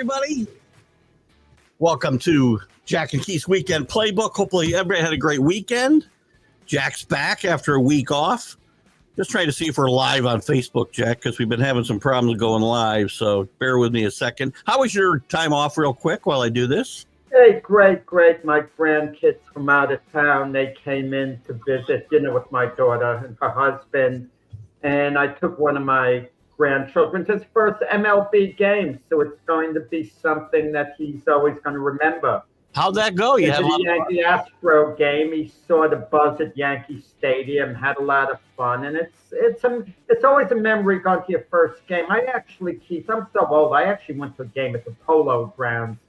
everybody. Welcome to Jack and Keith's Weekend Playbook. Hopefully everybody had a great weekend. Jack's back after a week off. Just trying to see if we're live on Facebook, Jack, because we've been having some problems going live, so bear with me a second. How was your time off real quick while I do this? Hey, great. My grandkids from out of town, they came in to visit dinner with my daughter and her husband, and I took one of my grandchildren to his first MLB game, so it's going to be something that he's always going to remember. How'd that go? You had the Yankee Astro game. He saw the buzz at Yankee Stadium, had a lot of fun, and it's always a memory going to your first game. I'm so old. I actually went to a game at the Polo Grounds.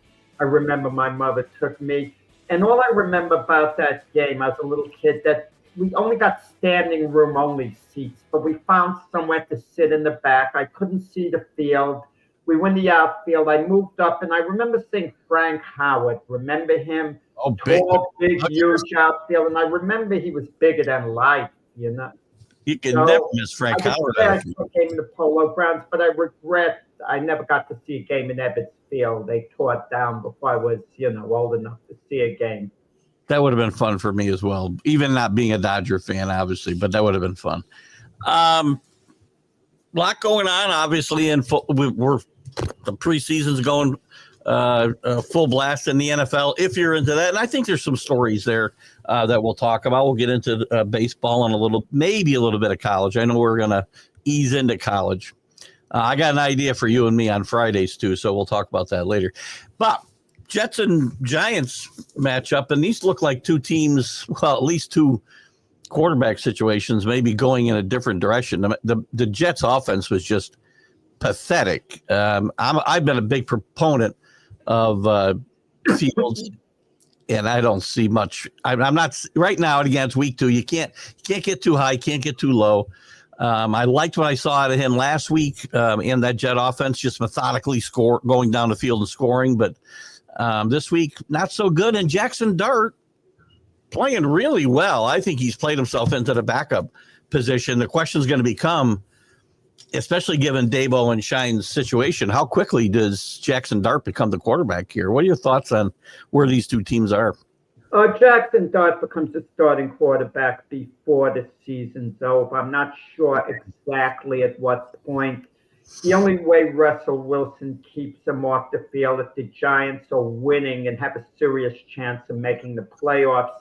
I remember my mother took me, and all I remember about that game as a little kid that we only got standing room only seats, but we found somewhere to sit in the back. I couldn't see the field. We went to the outfield. I moved up, and I remember seeing Frank Howard. Remember him? Oh, tall, big, huge outfield, and I remember he was bigger than life. You know, you can never miss Frank Howard. I came in the Polo Grounds, but I regret I never got to see a game in Ebbets Field. They tore it down before I was, old enough to see a game. That would have been fun for me as well, even not being a Dodger fan, obviously, but that would have been fun. Lot going on, obviously, and we're the preseason's going full blast in the NFL, if you're into that. And I think there's some stories there that we'll talk about. We'll get into baseball and maybe a little bit of college. I know we're going to ease into college. I got an idea for you and me on Fridays, too, so we'll talk about that later. But Jets and Giants matchup, and these look like two teams, well, at least two quarterback situations, maybe going in a different direction. The Jets offense was just pathetic. I've been a big proponent of Fields, and I don't see much. I'm not right now. Again, it's week 2. You can't get too high, can't get too low. I liked what I saw out of him last week in that Jet offense, just methodically going down the field and scoring. But this week, not so good. And Jackson Dart playing really well. I think he's played himself into the backup position. The question is going to become, especially given Dabo and Shine's situation, how quickly does Jackson Dart become the quarterback here? What are your thoughts on where these two teams are? Jackson Dart becomes the starting quarterback before the season's over. I'm not sure exactly at what point. The only way Russell Wilson keeps him off the field if the Giants are winning and have a serious chance of making the playoffs.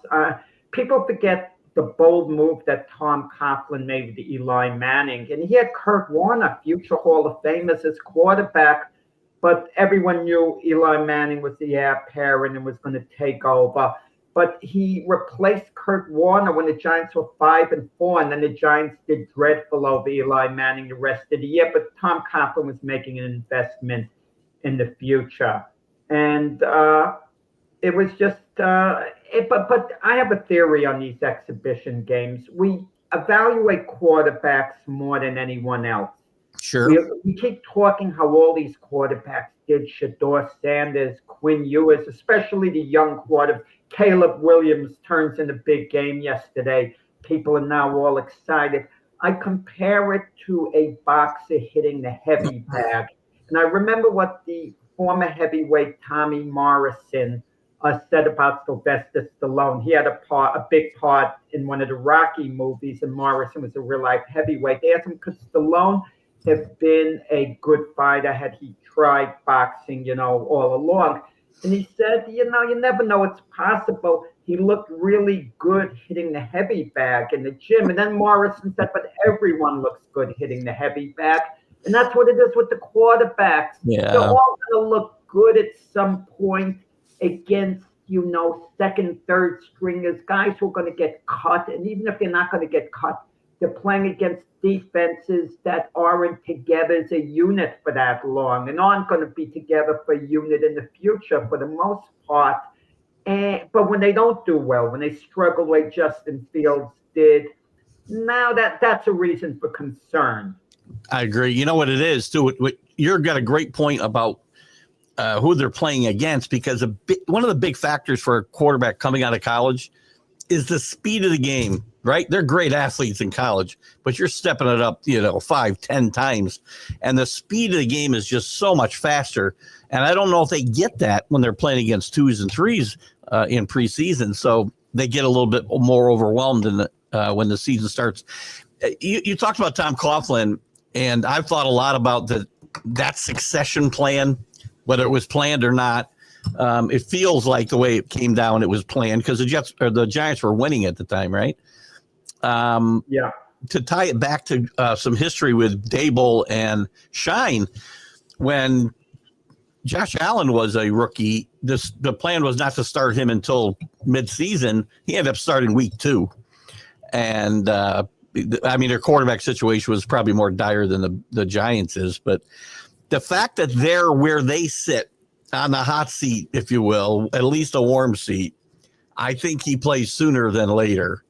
People forget the bold move that Tom Coughlin made with Eli Manning. And he had Kurt Warner, future Hall of Fame, as his quarterback. But everyone knew Eli Manning was the heir apparent and was going to take over. But he replaced Kurt Warner when the Giants were 5-4, and then the Giants did dreadful over Eli Manning the rest of the year. But Tom Coughlin was making an investment in the future. And it was just but I have a theory on these exhibition games. We evaluate quarterbacks more than anyone else. Sure. We keep talking how all these quarterbacks did. Shador Sanders, Quinn Ewers, especially the young quarterback. Caleb Williams turns in a big game yesterday. People are now all excited. I compare it to a boxer hitting the heavy bag. And I remember what the former heavyweight Tommy Morrison said about Sylvester Stallone. He had a big part in one of the Rocky movies, and Morrison was a real-life heavyweight. They asked him, could Stallone have been a good fighter had he tried boxing, all along? And he said, you never know, it's possible. He looked really good hitting the heavy bag in the gym. And then Morrison said, but everyone looks good hitting the heavy bag. And that's what it is with the quarterbacks. Yeah. They're all going to look good at some point against, second, third stringers, guys who are going to get cut. And even if they're not going to get cut, they're playing against defenses that aren't together as a unit for that long and aren't going to be together for a unit in the future for the most part. But when they don't do well, when they struggle like Justin Fields did, now that's a reason for concern. I agree. You know what it is, too? You've got a great point about who they're playing against, because one of the big factors for a quarterback coming out of college is the speed of the game, right? They're great athletes in college, but you're stepping it up, 5, 10 times. And the speed of the game is just so much faster. And I don't know if they get that when they're playing against 2s and 3s in preseason. So they get a little bit more overwhelmed when the season starts. You talked about Tom Coughlin, and I've thought a lot about that succession plan, whether it was planned or not. It feels like the way it came down, it was planned because the Giants were winning at the time, right? Yeah. To tie it back to some history with Dable and Shine, when Josh Allen was a rookie, the plan was not to start him until midseason. He ended up starting week 2, and their quarterback situation was probably more dire than the Giants is, but the fact that they're where they sit on the hot seat, if you will, at least a warm seat, I think he plays sooner than later.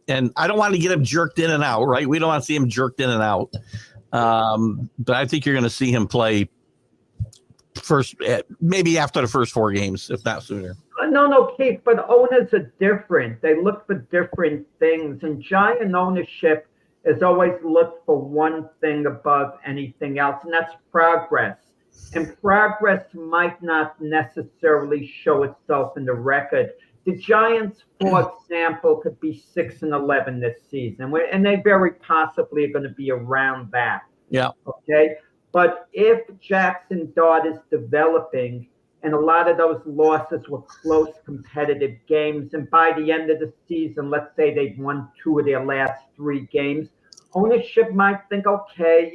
And I don't want to get him jerked in and out, right? We don't want to see him jerked in and out. But I think you're going to see him play first, maybe after the first 4 games, if not sooner. No, Keith, but owners are different. They look for different things. And Giant ownership has always looked for one thing above anything else, and that's progress. And progress might not necessarily show itself in the record. The Giants, for example, could be 6-11 this season, and they very possibly are going to be around that. Yeah. Okay. But if Jackson Dart is developing, and a lot of those losses were close competitive games, and by the end of the season, let's say they've won 2 of their last 3 games, ownership might think, okay,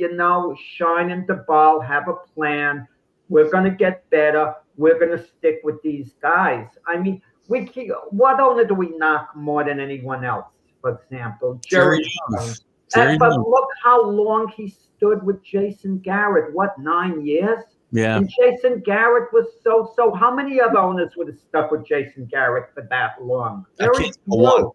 Shine and DeBall have a plan. We're going to get better. We're going to stick with these guys. I mean, what owner do we knock more than anyone else, for example? Jerry Jones. But look how long he stood with Jason Garrett. 9 years? Yeah. And Jason Garrett was so. How many other owners would have stuck with Jason Garrett for that long? Very few.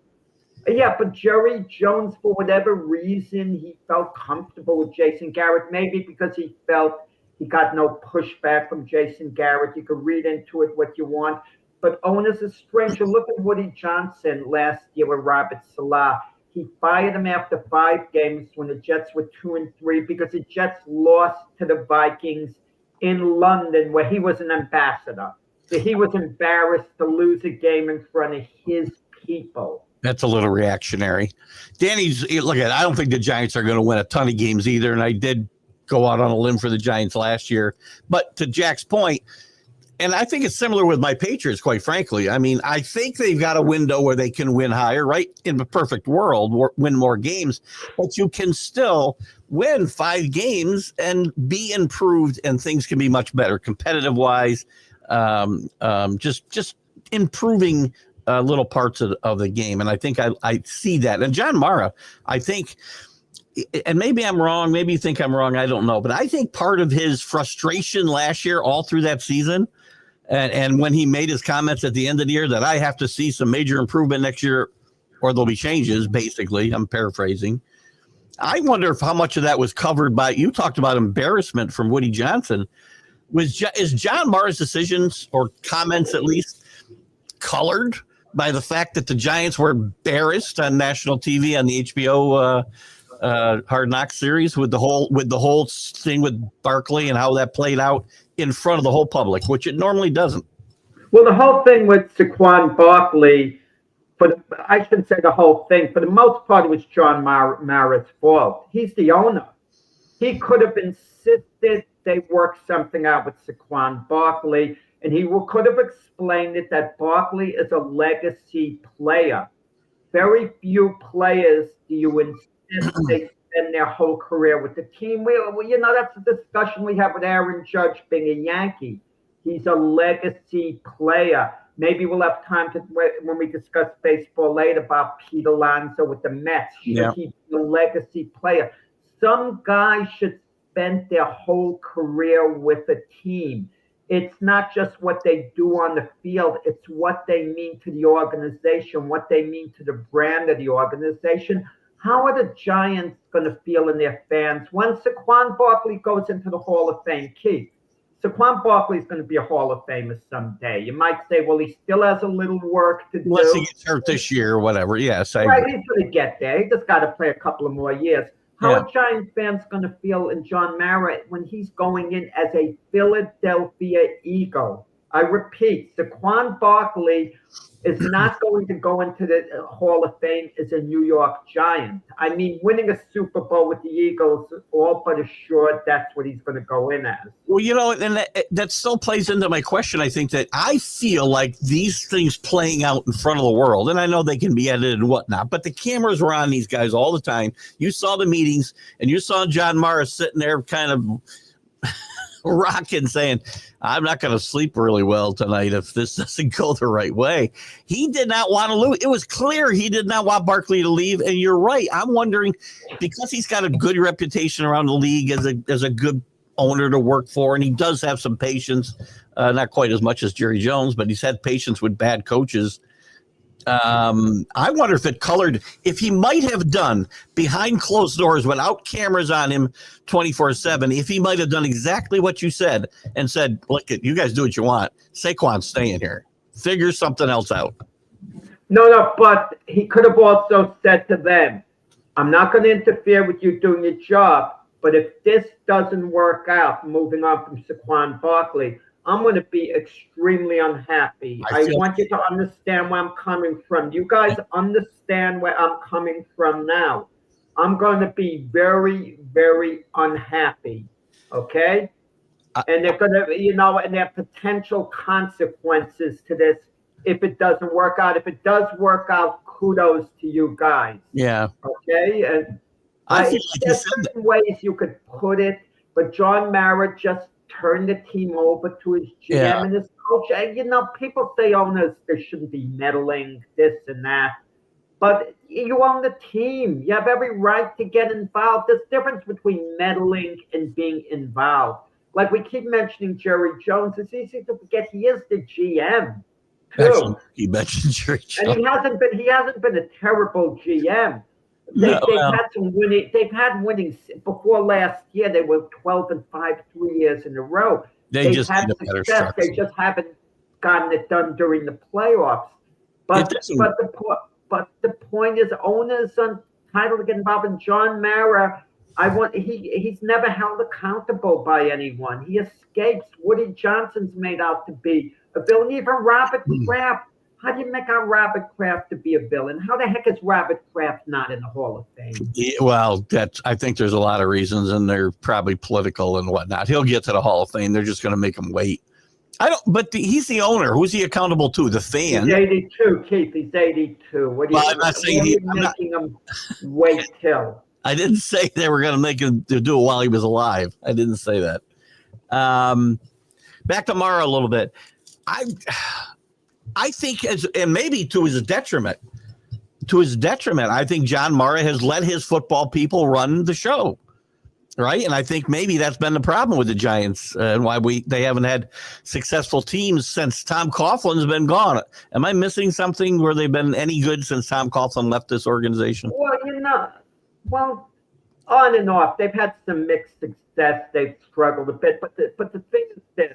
Yeah, but Jerry Jones, for whatever reason, he felt comfortable with Jason Garrett, maybe because he felt he got no pushback from Jason Garrett. You could read into it what you want. But owners are strange. Look at Woody Johnson last year with Robert Salah. He fired him after 5 games when the Jets were 2-3 because the Jets lost to the Vikings in London where he was an ambassador. So he was embarrassed to lose a game in front of his people. That's a little reactionary. I don't think the Giants are going to win a ton of games either. And I did go out on a limb for the Giants last year. But to Jack's point, and I think it's similar with my Patriots, quite frankly. I mean, I think they've got a window where they can win higher, right? In the perfect world, win more games. But you can still win 5 games and be improved, and things can be much better competitive-wise. Just improving little parts of the game. And I think I see that. And John Mara, I think, and maybe I'm wrong, maybe you think I'm wrong, I don't know, but I think part of his frustration last year all through that season, and when he made his comments at the end of the year that I have to see some major improvement next year or there'll be changes, basically, I'm paraphrasing. I wonder if how much of that was covered by, you talked about embarrassment from Woody Johnson. Is John Mara's decisions or comments at least colored by the fact that the Giants were embarrassed on national TV on the HBO Hard Knocks series with the whole thing with Barkley and how that played out in front of the whole public, which it normally doesn't? Well, the whole thing with Saquon Barkley, I shouldn't say the whole thing. For the most part, it was John Mara's fault. He's the owner. He could have insisted they work something out with Saquon Barkley, and he could have explained it that Barkley is a legacy player. Very few players do you insist they spend their whole career with the team. That's a discussion we have with Aaron Judge being a Yankee. He's a legacy player. Maybe we'll have time when we discuss baseball later about Pete Alonso with the Mets. Should he be a legacy player? Some guys should spend their whole career with a team. It's not just what they do on the field. It's what they mean to the organization, what they mean to the brand of the organization. How are the Giants going to feel in their fans when Saquon Barkley goes into the Hall of Fame? Keith, Saquon Barkley is going to be a Hall of Famer someday. You might say, well, he still has a little work to do. Unless he gets hurt this year or whatever. Yes, I Right, agree. he's going to get there. He just got to play a couple of more years. How are Giants fans going to feel in John Mara when he's going in as a Philadelphia Eagle? I repeat, Saquon Barkley is not going to go into the Hall of Fame as a New York Giant. I mean, winning a Super Bowl with the Eagles, all but assured, that's what he's going to go in as. Well, and that still plays into my question. I think that I feel like these things playing out in front of the world, and I know they can be edited and whatnot, but the cameras were on these guys all the time. You saw the meetings, and you saw John Mara sitting there kind of rocking, saying, I'm not going to sleep really well tonight if this doesn't go the right way. He did not want to lose. It was clear he did not want Barkley to leave. And you're right. I'm wondering, because he's got a good reputation around the league as a good owner to work for, and he does have some patience, not quite as much as Jerry Jones, but he's had patience with bad coaches. I wonder if he might have done behind closed doors without cameras on him 24/7, if he might have done exactly what you said and said, look, you guys do what you want. Saquon's staying here. Figure something else out. No, but he could have also said to them, I'm not going to interfere with you doing your job, but if this doesn't work out, moving on from Saquon Barkley, I'm going to be extremely unhappy. I want you to understand where I'm coming from. You guys understand where I'm coming from now. I'm going to be very, very unhappy. Okay? And they're going to, and there are potential consequences to this if it doesn't work out. If it does work out, kudos to you guys. Yeah. Okay? And I feel like there's certain ways you could put it, but John Mara just turned the team over to his GM and his coach. And, people say owners, there shouldn't be meddling, this and that. But you own the team. You have every right to get involved. There's a difference between meddling and being involved. Like we keep mentioning Jerry Jones. It's easy to forget he is the GM, too. Actually, he mentioned Jerry Jones. And he hasn't been a terrible GM. They've had winning before last year. They were 12-5 3 years in a row. They've had success. They just haven't gotten it done during the playoffs. But the point is, owners are entitled to get involved. In John Mara, he's never held accountable by anyone. He escapes. Woody Johnson's made out to be a villain. Even Robert Kraft. How do you make out Robert Kraft to be a villain? How the heck is Robert Kraft not in the Hall of Fame? Yeah, well, I think there's a lot of reasons, and they're probably political and whatnot. He'll get to the Hall of Fame. They're just going to make him wait. He's the owner. Who's he accountable to? The fan. He's 82, Keith. He's 82. What do you? I'm not saying making him wait till. I didn't say they were going to make him do it while he was alive. I didn't say that. Back to Mara a little bit. I think, and maybe to his detriment, I think John Mara has let his football people run the show, right? And I think maybe that's been the problem with the Giants and why they haven't had successful teams since Tom Coughlin's been gone. Am I missing something where they've been any good since Tom Coughlin left this organization? Well, on and off. They've had some mixed success. They've struggled a bit, but the thing is this.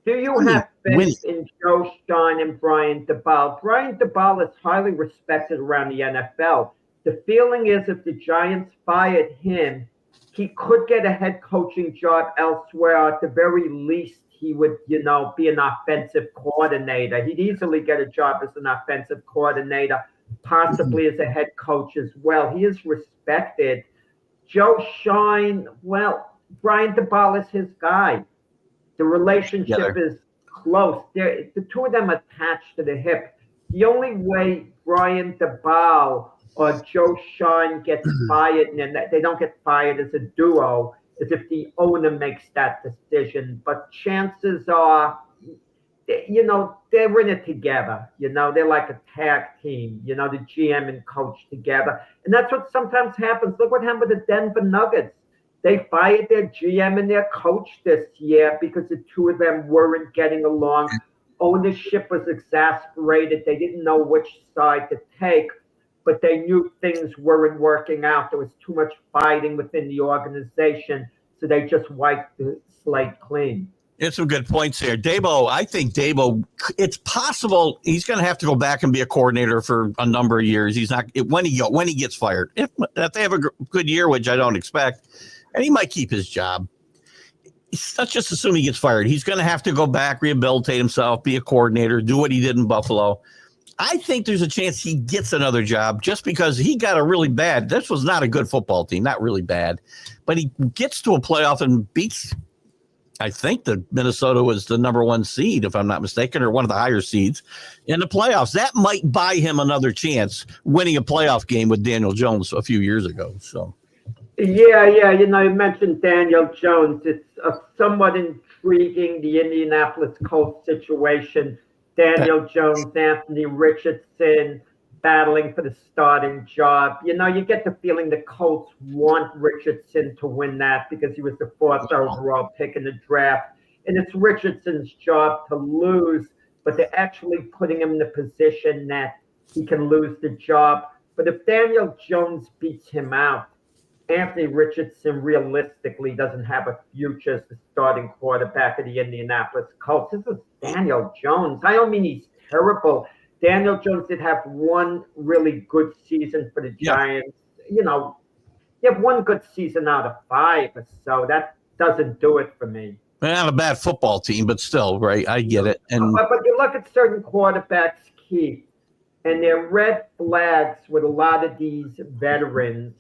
Do you have faith in Joe Stein and Brian Daboll? Brian Daboll is highly respected around the NFL. The feeling is if the Giants fired him, he could get a head coaching job elsewhere. At the very least, he would, be an offensive coordinator. He'd easily get a job as an offensive coordinator, possibly as a head coach as well. He is respected. Joe Stein, well, Brian Daboll is his guy. The relationship is close. The two of them attached to the hip. The only way Brian Daboll or Joe Stein gets fired, and they don't get fired as a duo, is if the owner makes that decision. But chances are, they're in it together. They're like a tag team, the GM and coach together. And that's what sometimes happens. Look what happened with the Denver Nuggets. They fired their GM and their coach this year because the two of them weren't getting along. Ownership was exasperated. They didn't know which side to take, but they knew things weren't working out. There was too much fighting within the organization, so they just wiped the slate clean. It's some good points here. I think Dabo, it's possible he's going to have to go back and be a coordinator for a number of years. He's not when he gets fired. If they have a good year, which I don't expect, and he might keep his job. Let's just assume he gets fired. He's going to have to go back, rehabilitate himself, be a coordinator, do what he did in Buffalo. I think there's a chance he gets another job just because he got a really bad. This was not a good football team, not really bad, but he gets to a playoff and beats. I think that Minnesota was the number 1 seed, if I'm not mistaken, or one of the higher seeds in the playoffs. That might buy him another chance winning a playoff game with Daniel Jones a few years ago. So, yeah. You mentioned Daniel Jones. It's somewhat intriguing, the Indianapolis Colts situation. Daniel Jones, Anthony Richardson battling for the starting job. You get the feeling the Colts want Richardson to win that because he was the 4th overall pick in the draft. And it's Richardson's job to lose, but they're actually putting him in the position that he can lose the job. But if Daniel Jones beats him out, Anthony Richardson realistically doesn't have a future as the starting quarterback of the Indianapolis Colts. This is Daniel Jones. I don't mean he's terrible. Daniel Jones did have one really good season for the Giants. You have one good season out of 5 or so. That doesn't do it for me. Not a bad football team, but still, right? I get it. And but you look at certain quarterbacks, Keith, and they're red flags with a lot of these veterans.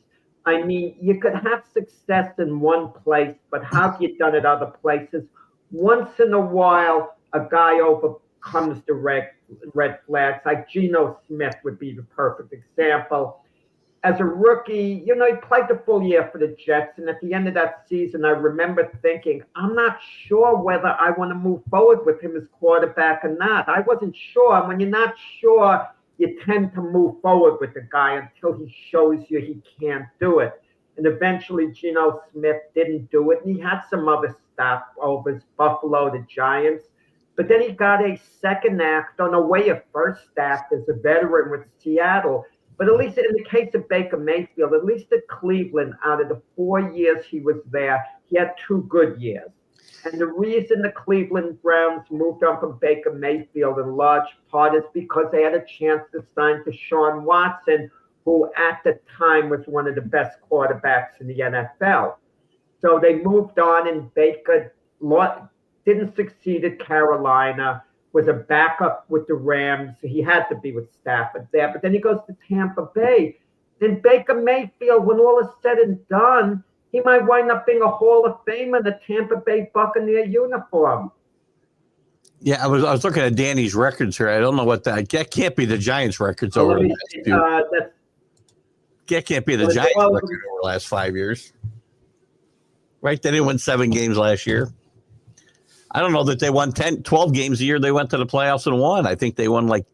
I mean, you could have success in one place, but how have you done it other places? Once in a while, a guy overcomes the red flags. Like Geno Smith would be the perfect example. As a rookie, he played the full year for the Jets. And at the end of that season, I remember thinking, I'm not sure whether I want to move forward with him as quarterback or not. I wasn't sure. And when you're not sure, you tend to move forward with the guy until he shows you he can't do it. And eventually, Geno Smith didn't do it. And he had some other stuff over his Buffalo, the Giants. But then he got a second act on a way of first act as a veteran with Seattle. But at least in the case of Baker Mayfield, at least at Cleveland, out of the 4 years he was there, he had 2 good years. And the reason the Cleveland Browns moved on from Baker Mayfield in large part is because they had a chance to sign Deshaun Watson, who at the time was one of the best quarterbacks in the NFL. So they moved on, and Baker didn't succeed at Carolina, was a backup with the Rams. He had to be with Stafford there. But then he goes to Tampa Bay. Then Baker Mayfield, when all is said and done, he might wind up being a Hall of Famer in the Tampa Bay Buccaneer uniform. Yeah, I was looking at Danny's records here. I don't know what that can't be the Giants' records over the last few. That can't be the Giants' record over the last 5 years. Right? They didn't win 7 games last year. I don't know that they won 12 games a year. They went to the playoffs and won. I think they won like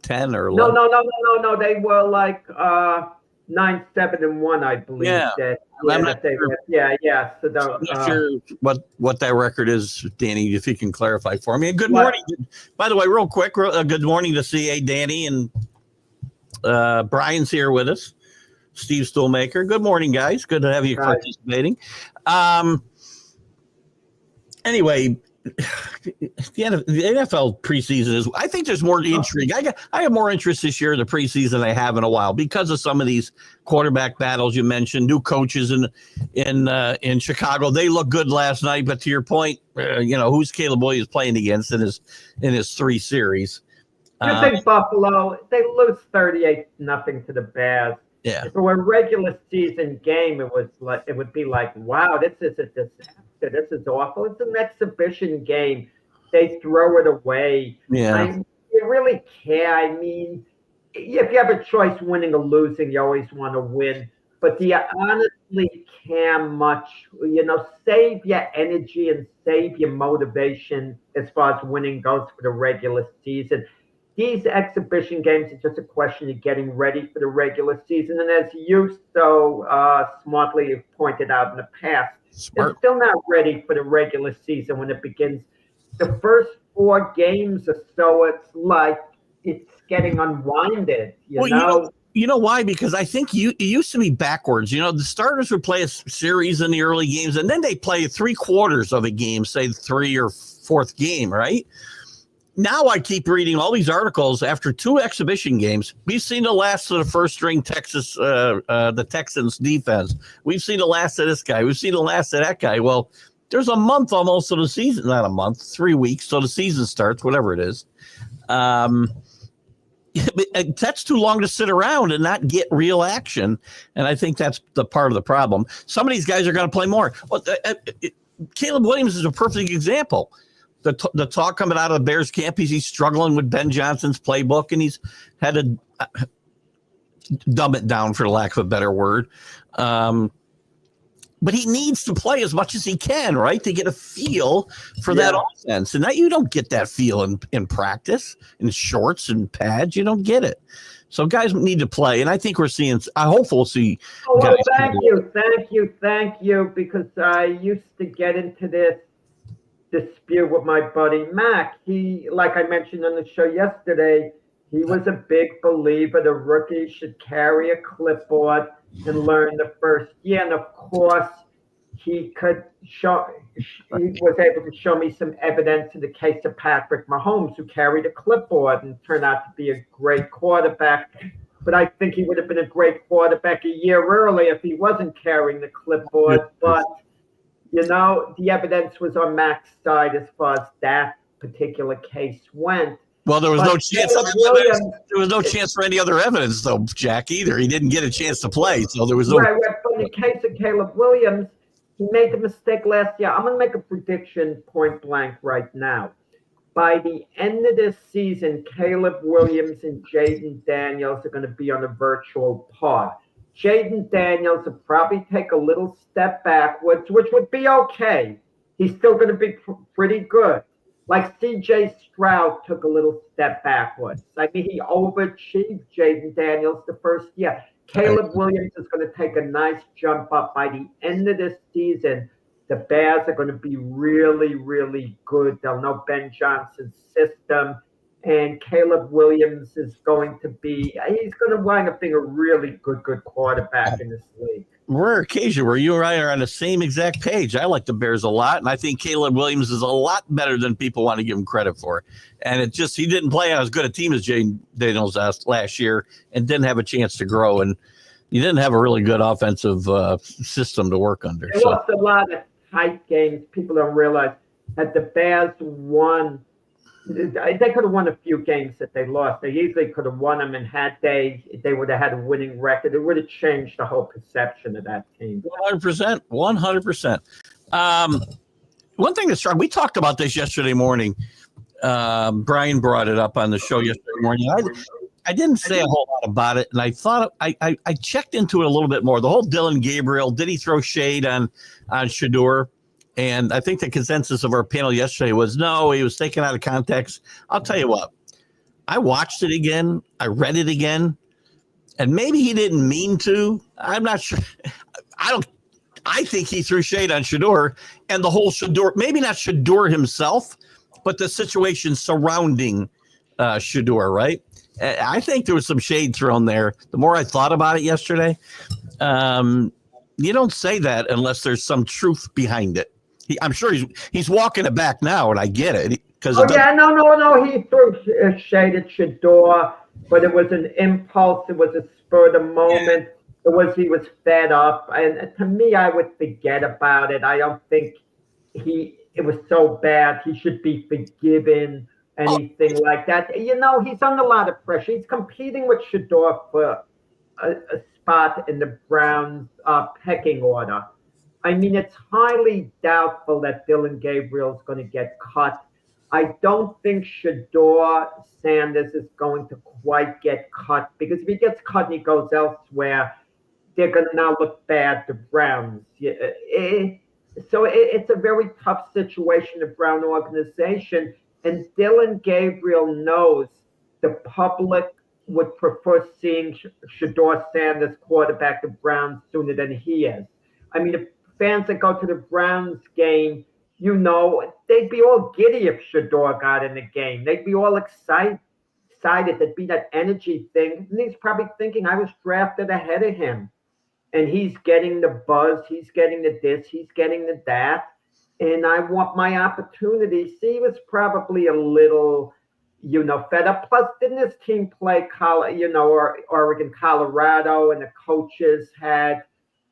10 or 11. No. They were like 9-7-1, I believe. Yeah. I'm not sure. Yeah. So I'm not sure what that record is, Danny, if you can clarify for me. And good morning. By the way, real quick, good morning to CA, Danny, and Brian's here with us. Steve Stoolmaker. Good morning, guys. Good to have you participating. Anyway, the NFL preseason is. I think there's more intrigue. I have more interest this year in the preseason than I have in a while because of some of these quarterback battles you mentioned. New coaches in Chicago. They look good last night, but to your point, who's Caleb Williams playing against in his 3 series? I think Buffalo. They lose 38-0 to the Bears. Yeah. If it were a regular season game, it would be like, wow, this is a disaster. This is awful. It's an exhibition game. They throw it away. Yeah. You really care. I mean, if you have a choice, winning or losing, you always want to win. But do you honestly care much? Save your energy and save your motivation as far as winning goes for the regular season. These exhibition games are just a question of getting ready for the regular season. And as you so smartly have pointed out in the past, they're still not ready for the regular season when it begins. The first 4 games or so, it's like it's getting unwinded. You know why? Because I think it used to be backwards. The starters would play a series in the early games, and then they play 3/4 of a game, say the 3 or 4th game, right? Now I keep reading all these articles after 2 exhibition games. We've seen the last of the first-string the Texans defense. We've seen the last of this guy. We've seen the last of that guy. Well, there's a month almost of the season, not a month, 3 weeks, so the season starts, whatever it is. That's too long to sit around and not get real action, and I think that's the part of the problem. Some of these guys are going to play more. Well, Caleb Williams is a perfect example. The talk coming out of the Bears camp is he's struggling with Ben Johnson's playbook, and he's had to dumb it down, for lack of a better word. But he needs to play as much as he can, right, to get a feel for that offense. And that you don't get that feel in practice, in shorts and pads. You don't get it. So guys need to play. And I think I hope we'll see. Well, thank you. Because I used to get into this dispute with my buddy Mac. He, like I mentioned on the show yesterday, he was a big believer the rookie should carry a clipboard and learn the first year. And of course, he was able to show me some evidence in the case of Patrick Mahomes, who carried a clipboard and turned out to be a great quarterback. But I think he would have been a great quarterback a year early if he wasn't carrying the clipboard. But, the evidence was on Mac's side as far as that particular case went. Well, there was no chance. There was no chance for any other evidence, though, Jack. Either he didn't get a chance to play, so there was no. Right. But in the case of Caleb Williams, he made the mistake last year. I'm going to make a prediction point blank right now. By the end of this season, Caleb Williams and Jaden Daniels are going to be on a virtual par. Jaden Daniels will probably take a little step backwards, which would be okay. He's still going to be pretty good. Like C.J. Stroud took a little step backwards. I mean, he overachieved Jaden Daniels the first year. Caleb Williams is going to take a nice jump up. By the end of this season, the Bears are going to be really, really good. They'll know Ben Johnson's system. And Caleb Williams is going to wind up being a really good quarterback in this league. Rare occasion where you and I are on the same exact page. I like the Bears a lot, and I think Caleb Williams is a lot better than people want to give him credit for. And he didn't play on as good a team as Jaden Daniels last year and didn't have a chance to grow. And he didn't have a really good offensive system to work under. They lost a lot of tight games. People don't realize that the Bears won. They could have won a few games that they lost. They easily could have won them, and had they would have had a winning record. It would have changed the whole perception of that team. 100%. One thing that struck, we talked about this yesterday morning. Brian brought it up on the show yesterday morning. I didn't say a whole lot about it, and I thought I checked into it a little bit more. The whole Dylan Gabriel, did he throw shade on Shedeur? And I think the consensus of our panel yesterday was no, he was taken out of context. I'll tell you what, I watched it again. I read it again. And maybe he didn't mean to. I'm not sure. I think he threw shade on Shedeur and the whole Shedeur, maybe not Shedeur himself, but the situation surrounding Shedeur, right? I think there was some shade thrown there. The more I thought about it yesterday, you don't say that unless there's some truth behind it. I'm sure he's walking it back now, and I get it. No. He threw shade at Shedeur, but it was an impulse. It was a spur of the moment. Yeah. He was fed up, and to me, I would forget about it. I don't think it was so bad. He should be forgiven. Anything like that. He's under a lot of pressure. He's competing with Shedeur for a spot in the Browns pecking order. I mean, it's highly doubtful that Dylan Gabriel is going to get cut. I don't think Shedeur Sanders is going to quite get cut, because if he gets cut and he goes elsewhere, they're going to now look bad, the Browns. So it's a very tough situation, the Brown organization. And Dylan Gabriel knows the public would prefer seeing Shedeur Sanders quarterback the Browns sooner than he is. I mean, if fans that go to the Browns game, they'd be all giddy if Shedeur got in the game. They'd be all excited excited. There'd be that energy thing. And he's probably thinking, I was drafted ahead of him. And he's getting the buzz. He's getting the this. He's getting the that. And I want my opportunity. See, he was probably a little, fed up. Plus, didn't his team play, Oregon, Colorado, and the coaches had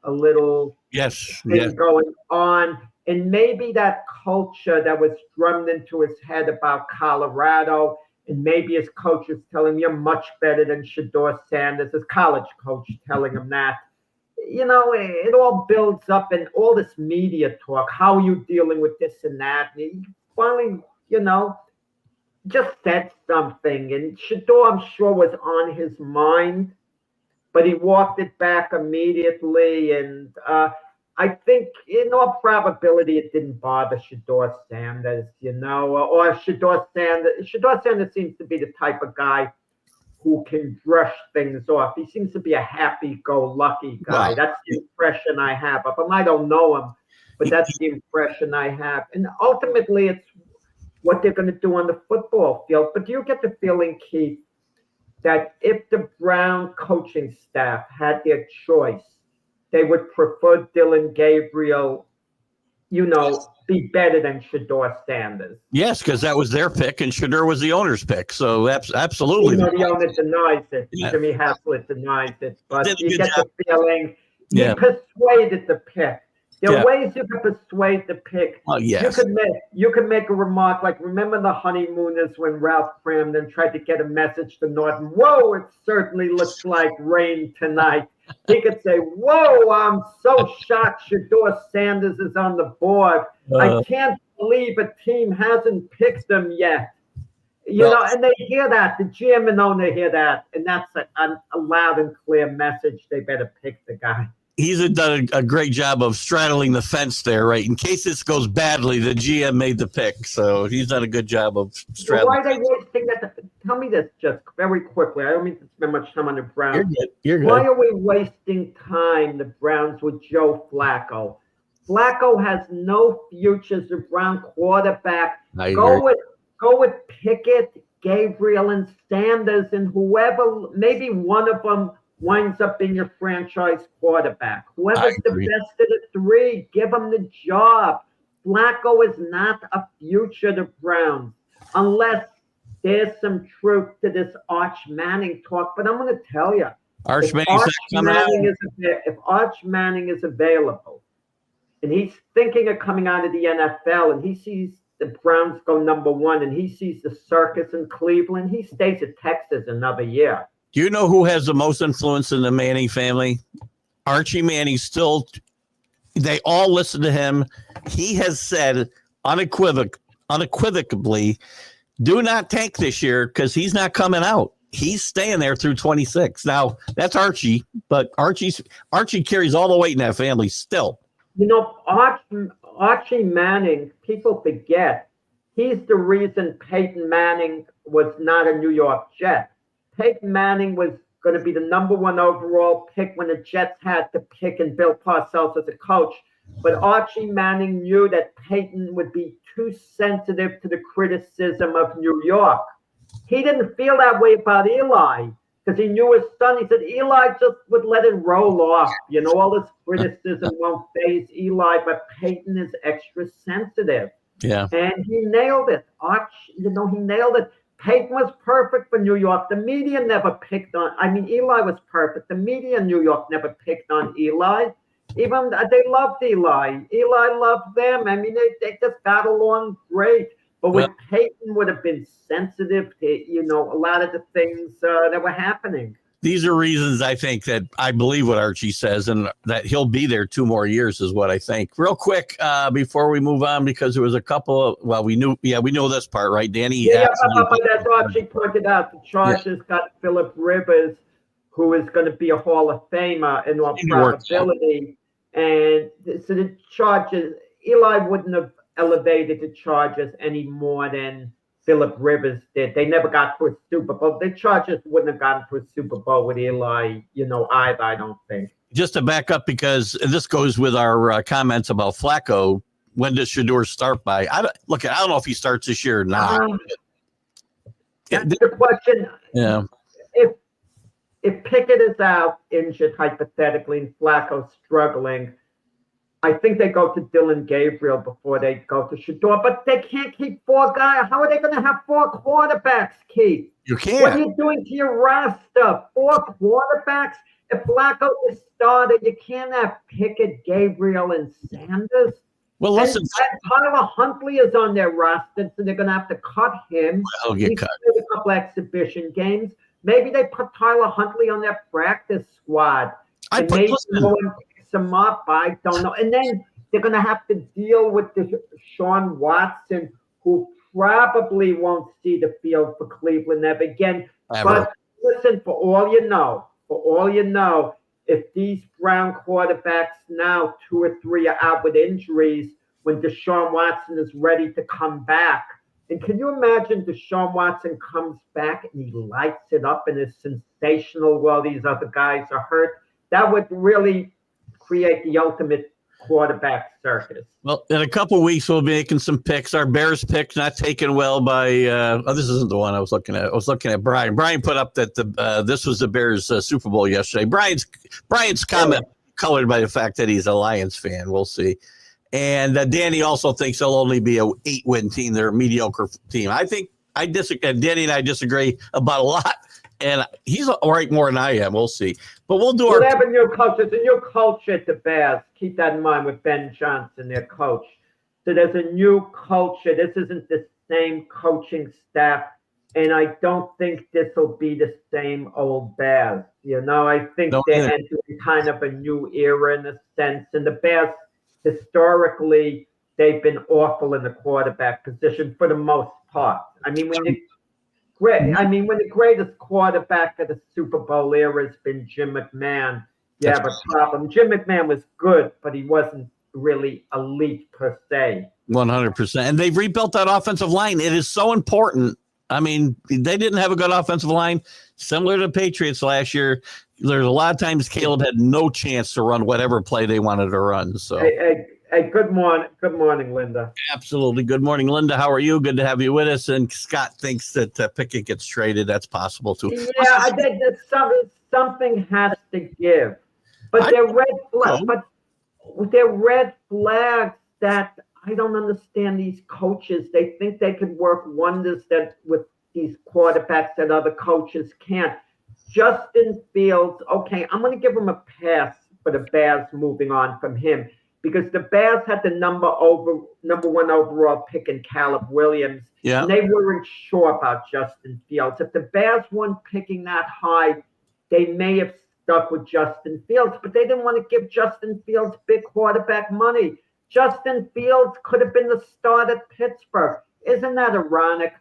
a little thing going on? And maybe that culture that was drummed into his head about Colorado, and maybe his coach is telling him, you're much better than Shedeur Sanders, his college coach telling him that. It all builds up, and all this media talk, how are you dealing with this and that? And he finally, just said something. And Shedeur, I'm sure, was on his mind, but he walked it back immediately. And I think in all probability it didn't bother Shedeur Sanders, or Shedeur Sanders. Shedeur Sanders seems to be the type of guy who can brush things off. He seems to be a happy-go-lucky guy. Wow. That's the impression I have of him. I don't know him, but that's the impression I have. And ultimately, it's what they're going to do on the football field. But do you get the feeling, Keith, that if the Brown coaching staff had their choice, they would prefer Dylan Gabriel, be better than Shedeur Sanders? Yes, because that was their pick, and Shedeur was the owner's pick. So absolutely. The owner denies it. Yeah. Jimmy Haslett denies it. But you get the feeling he persuaded the pick. There are ways you can persuade the pick. Oh, yes. You could make a remark like, remember the honeymooners when Ralph Cramden tried to get a message to Norton? Whoa, it certainly looks like rain tonight. He could say, whoa, I'm so shocked Shedeur Sanders is on the board. I can't believe a team hasn't picked him yet. And they hear that. The GM and owner hear that. And that's a loud and clear message. They better pick the guy. He's done a great job of straddling the fence there, right? In case this goes badly, the GM made the pick. So he's done a good job of straddling. So why are they wasting that? Tell me this just very quickly. I don't mean to spend much time on the Browns. You're good. Why are we wasting time, the Browns, with Joe Flacco? Flacco has no future as a Brown quarterback. Go with Pickett, Gabriel, and Sanders, and whoever, maybe one of them winds up being your franchise quarterback. Whoever's the best of the three, give them the job. Flacco is not a future to Browns unless there's some truth to this Arch Manning talk. But I'm going to tell you, if Arch Manning is available and he's thinking of coming out of the NFL and he sees the Browns go number one and he sees the circus in Cleveland, he stays at Texas another year. Do you know who has the most influence in the Manning family? Archie Manning. They all listen to him. He has said unequivocally, do not tank this year because he's not coming out. He's staying there through 26. Now, that's Archie, but Archie carries all the weight in that family still. Archie Manning, people forget, he's the reason Peyton Manning was not a New York Jet. Peyton Manning was going to be the number one overall pick when the Jets had to pick and Bill Parcells as a coach. But Archie Manning knew that Peyton would be too sensitive to the criticism of New York. He didn't feel that way about Eli because he knew his son. He said Eli just would let it roll off. All this criticism won't faze Eli, but Peyton is extra sensitive. Yeah. And he nailed it. He nailed it. Peyton was perfect for New York. The media never picked on. Eli was perfect. The media in New York never picked on Eli. Even they loved Eli. Eli loved them. They just got along great. But with Peyton would have been sensitive to, a lot of the things that were happening. These are reasons I think that I believe what Archie says and that he'll be there 2 more years is what I think. Real quick, before we move on, because there was a couple of, we know this part, right, Danny? But as Archie pointed out, the Chargers got Phillip Rivers, who is going to be a Hall of Famer in all probability. And so the Chargers, Eli wouldn't have elevated the Chargers any more than Phillip Rivers did. They never got to a Super Bowl. The Chargers wouldn't have gotten to a Super Bowl with Eli, either, I don't think. Just to back up, because this goes with our comments about Flacco, when does Shedeur start by? I don't know if he starts this year or not. That's the question. Yeah. If Pickett is out injured hypothetically and Flacco's struggling, I think they go to Dylan Gabriel before they go to Shador, but they can't keep 4 guys. How are they going to have 4 quarterbacks, Keith? You can't. What are you doing to your roster? 4 quarterbacks? If Flacco is started, you can't have Pickett, Gabriel, and Sanders. Well, listen. And Tyler Huntley is on their roster, so they're going to have to cut him. He'll get cut. Played a couple exhibition games. Maybe they put Tyler Huntley on their practice squad. Maybe no one picks him up. I don't know. And then they're going to have to deal with Deshaun Watson, who probably won't see the field for Cleveland ever again. But listen, for all you know, if these Brown quarterbacks now 2 or 3 are out with injuries, when Deshaun Watson is ready to come back, and can you imagine Deshaun Watson comes back and he lights it up and is sensational while these other guys are hurt? That would really create the ultimate quarterback circus. Well, in a couple of weeks, we'll be making some picks. Our Bears pick not taken well by this isn't the one I was looking at. I was looking at Brian. Brian put up that this was the Bears Super Bowl yesterday. Brian's comment colored by the fact that he's a Lions fan. We'll see. And Danny also thinks they'll only be a 8-win team. They're a mediocre team. I think I disagree. Danny and I disagree about a lot. And he's all right more than I am. We'll see. But we'll do our. Whatever new coach. It's a new coach at the Bears. Keep that in mind with Ben Johnson, their coach. So there's a new culture. This isn't the same coaching staff. And I don't think this will be the same old Bears. I think they're entering kind of a new era in a sense. And the Bears, historically, they've been awful in the quarterback position for the most part. I mean, when the greatest quarterback of the Super Bowl era has been Jim McMahon, you have a problem. Jim McMahon was good, but he wasn't really elite per se. 100%. And they've rebuilt that offensive line. It is so important. I mean, they didn't have a good offensive line. Similar to the Patriots last year, there's a lot of times Caleb had no chance to run whatever play they wanted to run. So, hey, good morning, Linda. Absolutely. Good morning, Linda. How are you? Good to have you with us. And Scott thinks that Pickett gets traded. That's possible too. Yeah, I think that something has to give. But they're red flags that I don't understand these coaches. They think they can work wonders with these quarterbacks that other coaches can't. Justin Fields, okay, I'm going to give him a pass for the Bears moving on from him because the Bears had the number 1 overall pick in Caleb Williams. Yeah. And they weren't sure about Justin Fields. If the Bears weren't picking that high, they may have stuck with Justin Fields, but they didn't want to give Justin Fields big quarterback money. Justin Fields could have been the start at Pittsburgh. Isn't that ironic?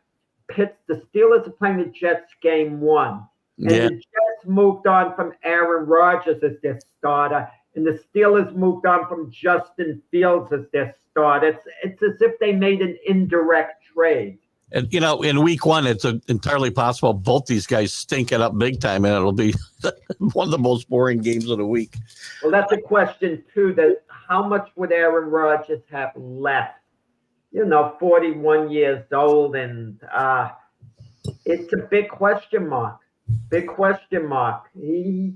The Steelers are playing the Jets game 1. And the Jets moved on from Aaron Rodgers as their starter. And the Steelers moved on from Justin Fields as their starter. It's as if they made an indirect trade. And, in week 1, it's entirely possible both these guys stink it up big time, and it'll be one of the most boring games of the week. Well, that's a question, too, that how much would Aaron Rodgers have left? 41 years old, and it's a big question mark. Big question mark. He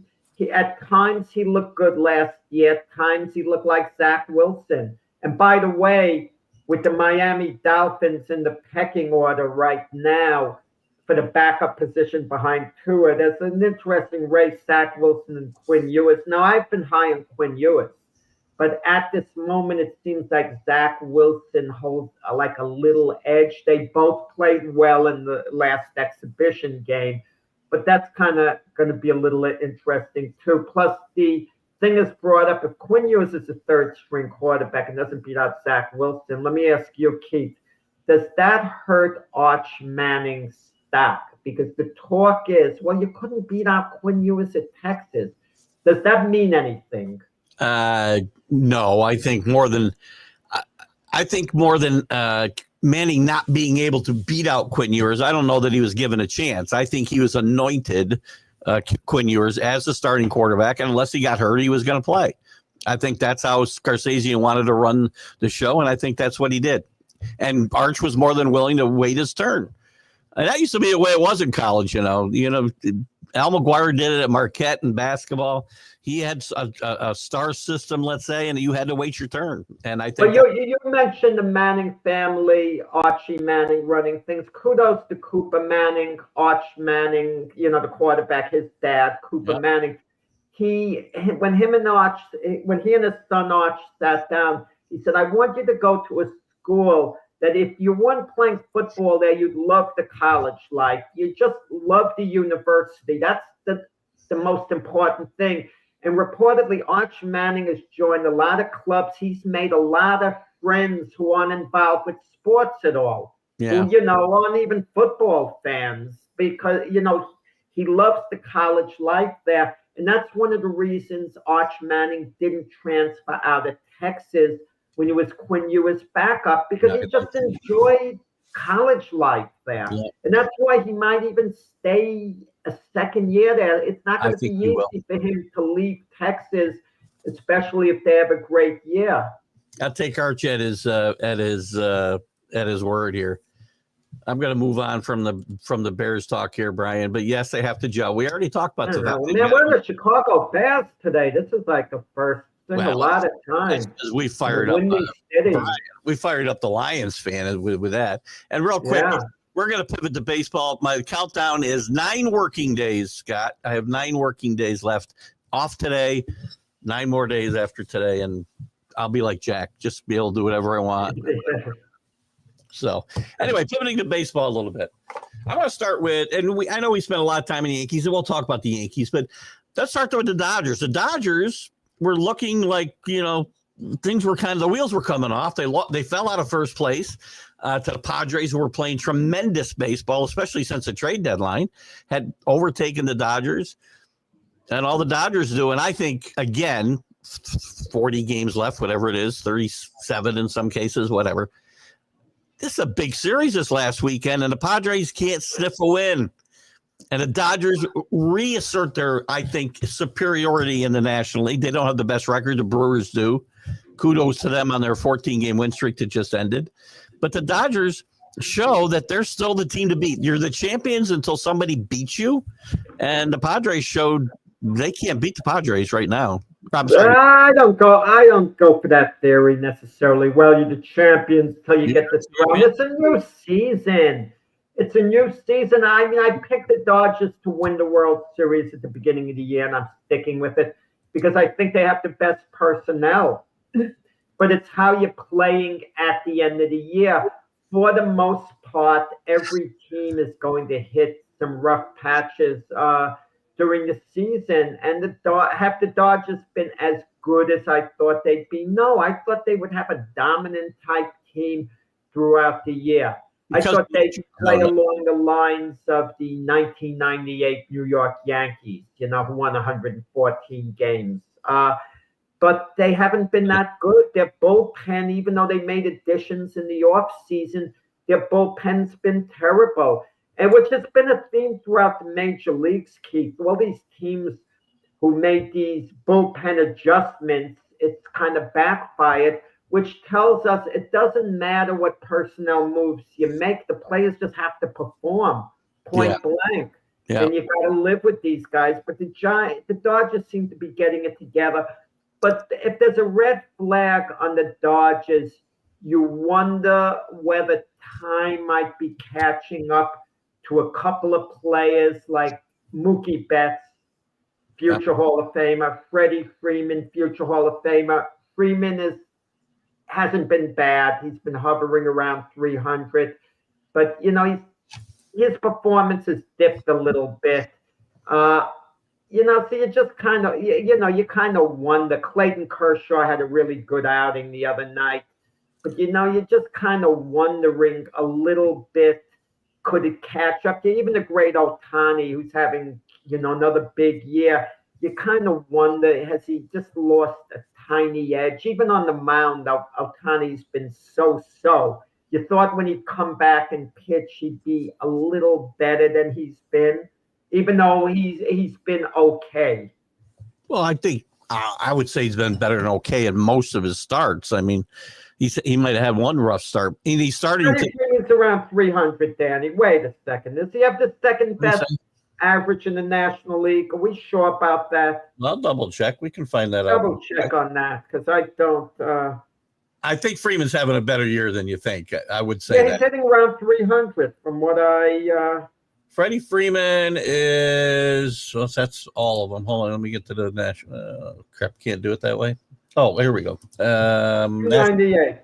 at times he looked good last year. At times he looked like Zach Wilson. And by the way, with the Miami Dolphins in the pecking order right now for the backup position behind Tua, there's an interesting race, Zach Wilson and Quinn Ewers. Now, I've been high on Quinn Ewers, but at this moment, it seems like Zach Wilson holds like a little edge. They both played well in the last exhibition game, but that's kind of going to be a little interesting too. Plus, the thing is brought up, if Quinn Ewers is a third-string quarterback and doesn't beat out Zach Wilson, let me ask you, Keith, does that hurt Arch Manning's stock? Because the talk is, well, you couldn't beat out Quinn Ewers at Texas. Does that mean anything? No, I think more than Manning not being able to beat out Quinn Ewers. I don't know that he was given a chance. I think he was anointed, Quinn Ewers, as the starting quarterback, and unless he got hurt, he was going to play. I think that's how Scorsese wanted to run the show, and I think that's what he did. And Arch was more than willing to wait his turn. And that used to be the way it was in college, you know. Al McGuire did it at Marquette in basketball. He had a star system, let's say, and you had to wait your turn. And I think. But you mentioned the Manning family, Archie Manning running things. Kudos to Cooper Manning, Arch Manning, the quarterback, his dad, Cooper Manning. When he and his son Arch sat down, he said, "I want you to go to a school that if you weren't playing football there, you'd love the college life. You just love the university. That's the most important thing." And reportedly, Arch Manning has joined a lot of clubs. He's made a lot of friends who aren't involved with sports at all, who, aren't even football fans, because, he loves the college life there. And that's one of the reasons Arch Manning didn't transfer out of Texas when he was Quinn Ewers' backup, because he just enjoyed college life there. Yeah. And that's why he might even stay a second year there. It's not going to be easy for him to leave Texas, especially if they have a great year. I'll take Arch at his word here. I'm going to move on from the Bears talk here, Brian. But yes, they have to gel. We already talked about that. Man, we're the Chicago Bears today. This is like the first thing a lot of time. We fired up. We fired up the Lions fan with that. And real quick, we're going to pivot to baseball. My countdown is 9 working days, Scott. I have 9 working days left. Off today, 9 more days after today, and I'll be like Jack, just be able to do whatever I want. So, anyway, pivoting to baseball a little bit. I want to start with, and I know we spent a lot of time in the Yankees, and we'll talk about the Yankees, but let's start with the Dodgers. The Dodgers were looking like, things were the wheels were coming off. They fell out of first place to the Padres, who were playing tremendous baseball, especially since the trade deadline had overtaken the Dodgers. And all the Dodgers do, and I think, again, 40 games left, whatever it is, 37 in some cases, whatever. This is a big series this last weekend, and the Padres can't sniff a win. And the Dodgers reassert their, I think, superiority in the National League. They don't have the best record. The Brewers do. Kudos to them on their 14-game win streak that just ended. But the Dodgers show that they're still the team to beat. You're the champions until somebody beats you. And the Padres showed they can't beat the Padres right now. I'm sorry. I don't go for that theory necessarily. Well, you're the champions until you get the throne. It's a new season. It's a new season. I mean, I picked the Dodgers to win the World Series at the beginning of the year, and I'm sticking with it because I think they have the best personnel. But it's how you're playing at the end of the year. For the most part, every team is going to hit some rough patches during the season. And have the Dodgers been as good as I thought they'd be? No, I thought they would have a dominant type team throughout the year. I thought they'd play along the lines of the 1998 New York Yankees, who won 114 games. But they haven't been that good. Their bullpen, even though they made additions in the offseason, their bullpen's been terrible. And which has been a theme throughout the major leagues, Keith. All these teams who made these bullpen adjustments, it's kind of backfired, which tells us it doesn't matter what personnel moves you make. The players just have to perform, point blank. Yeah. And you got to live with these guys. But the Dodgers seem to be getting it together. But if there's a red flag on the Dodgers, you wonder whether time might be catching up to a couple of players like Mookie Betts, future Hall of Famer, Freddie Freeman, future Hall of Famer. Freeman hasn't been bad. He's been hovering around 300. But, his performance has dipped a little bit. So you just kind of, you kind of wonder. Clayton Kershaw had a really good outing the other night. But, you're just kind of wondering a little bit, could it catch up to even the great Ohtani, who's having, another big year? You kind of wonder, has he just lost a tiny edge? Even on the mound, Ohtani's been so-so. You thought when he'd come back and pitch, he'd be a little better than he's been, even though he's been okay. Well, I think I would say he's been better than okay in most of his starts. I mean, he might have had one rough start. And he's starting to. hitting's around 300, Danny. Wait a second. Does he have the second best average in the National League? Are we sure about that? I'll double check. We can find that out. Double check on that because I don't. I think Freeman's having a better year than you think. I would say Yeah, he's hitting around 300 from what I. Freddie Freeman is. Well, that's all of them. Hold on, let me get to the national. Crap, can't do it that way. Oh, here we go. 298.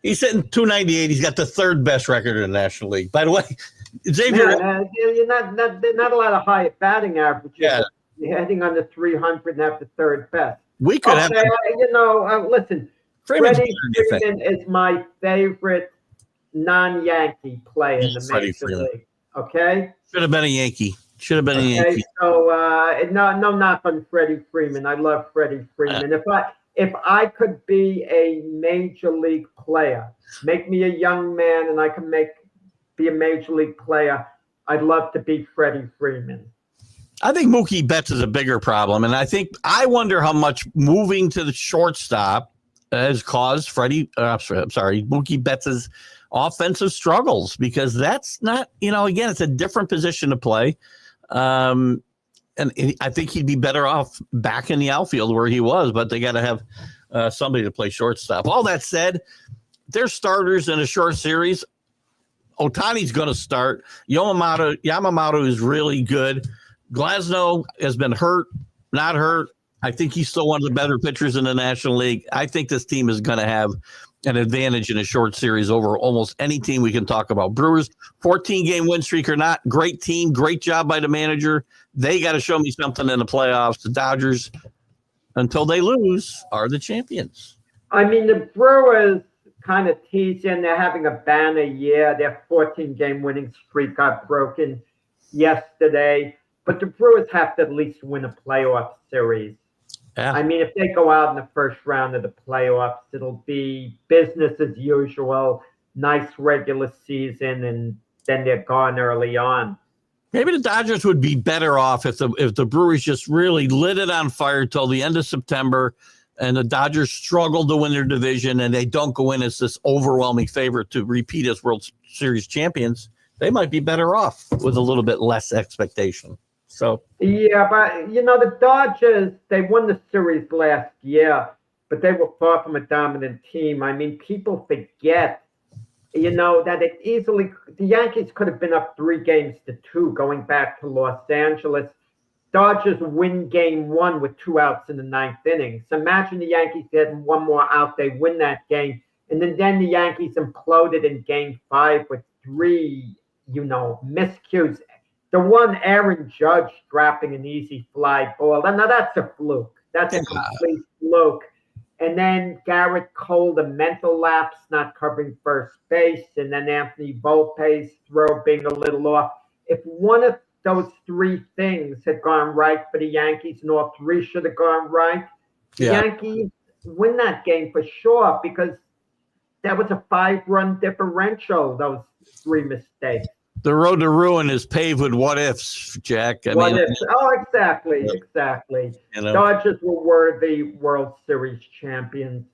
He's hitting 298. He's got the third best record in the National League. By the way, Xavier. Man, you're not a lot of high batting averages. Yeah. You're heading on the 300 and have the third best. We could have. Listen. Freddie Freeman is my favorite non-Yankee player in the Major League. Okay? Should have been a Yankee. So, no knock on Freddie Freeman. I love Freddie Freeman. If I could be a Major League player, make me a young man and I can be a Major League player, I'd love to be Freddie Freeman. I think Mookie Betts is a bigger problem. And I wonder how much moving to the shortstop has caused Mookie Betts' offensive struggles, because that's not, again, it's a different position to play. And I think he'd be better off back in the outfield where he was, but they got to have somebody to play shortstop. All that said, they're starters in a short series. Ohtani's going to start. Yamamoto is really good. Glasnow has been hurt, not hurt. I think he's still one of the better pitchers in the National League. I think this team is going to have an advantage in a short series over almost any team we can talk about. Brewers, 14-game win streak or not, great team, great job by the manager. They got to show me something in the playoffs. The Dodgers, until they lose, are the champions. I mean, the Brewers kind of teasing. They're having a banner year. Their 14-game winning streak got broken yesterday. But the Brewers have to at least win a playoff series. Yeah. I mean, if they go out in the first round of the playoffs, it'll be business as usual, nice regular season, and then they're gone early on. Maybe the Dodgers would be better off if the Brewers just really lit it on fire till the end of September, and the Dodgers struggle to win their division, and they don't go in as this overwhelming favorite to repeat as World Series champions. They might be better off with a little bit less expectation. So yeah, but the Dodgers, they won the series last year, but they were far from a dominant team. I mean, people forget, that the Yankees could have been up 3-2 going back to Los Angeles. Dodgers win game 1 with 2 outs in the 9th inning. So imagine the Yankees getting 1 more out, they win that game, and then the Yankees imploded in game 5 with 3, miscues. The one, Aaron Judge dropping an easy fly ball. Now that's a fluke. That's a complete fluke. And then Garrett Cole, the mental lapse, not covering first base. And then Anthony Volpe's throw being a little off. If one of those 3 things had gone right for the Yankees, and all 3 should have gone right, the Yankees win that game for sure, because that was a 5-run differential, those 3 mistakes. The road to ruin is paved with what ifs, Jack. What ifs? Oh, exactly. Dodgers were worthy World Series champions